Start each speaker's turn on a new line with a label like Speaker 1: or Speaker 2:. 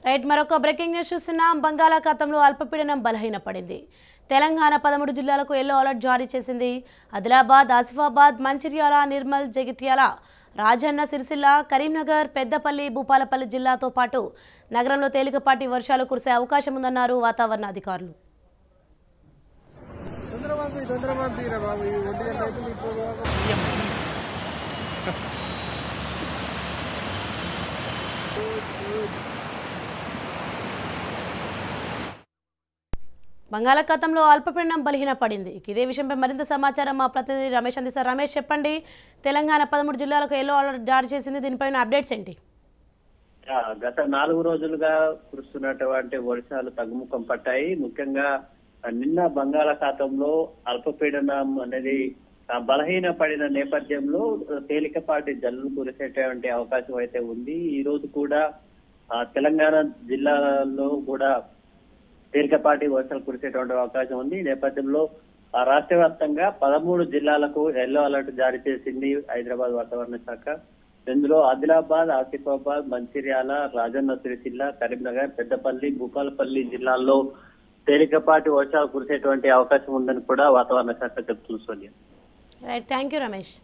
Speaker 1: Right మరొక breaking news చూస్తున్నాం. బంగాళాఖాతంలో అల్పపీడనం బలహీనపడింది. తెలంగాణ 13 జిల్లాలకు ఎల్లో అలర్ట్ జారీ చేసింది. ఆదిలాబాద్, ఆసిఫాబాద్, మంచిర్యాల, నిర్మల్, జగిత్యాల, రాజన్న సిరిసిల్ల, కరీంనగర్, పెద్దపల్లి, భూపాలపల్లి జిల్లాతో పాటు నగరంలో తేలికపాటి వర్షాలు కురిసే అవకాశం ఉందన్నారు వాతావరణ అధికారులు. బంగాళాఖాతంలో అల్పపీడనం బలహీనపడింది. ఇదే విషయంపై మరింత సమాచారం మా ప్రతినిధి రమేష్ అందిస్తారు. రమేష్, చెప్పండి, తెలంగాణ 13 జిల్లాలకు ఎల్లో అలర్ట్ జారీ చేసింది. దీనిపైన అప్డేట్స్ ఏంటి?
Speaker 2: గత 4 రోజులుగా కురుస్తున్నటువంటి వర్షాలు తగ్గుముఖం పట్టాయి. ముఖ్యంగా నిన్న బంగాళాఖాతంలో అల్పపీడనం అనేది బలహీనపడిన నేపథ్యంలో తేలికపాటి జల్లులు కురిసేటువంటి అవకాశం అయితే ఉంది. ఈ రోజు కూడా తెలంగాణ జిల్లాలో కూడా తేలికపాటి వర్షాలు కురిసేటువంటి అవకాశం ఉంది. ఈ నేపథ్యంలో రాష్ట్ర వ్యాప్తంగా 13 జిల్లాలకు ఎల్లో అలర్ట్ జారీ చేసింది హైదరాబాద్ వాతావరణ శాఖ. ఇందులో ఆదిలాబాద్, ఆసిఫాబాద్, మంచిర్యాల, రాజన్న సిరిసిల్ల, కరీంనగర్, పెద్దపల్లి, భూపాలపల్లి జిల్లాల్లో తేలికపాటి వర్షాలు కురిసేటువంటి అవకాశం ఉందని కూడా వాతావరణ శాఖ చెబుతుంది. Sonia,
Speaker 1: right, thank you Ramesh.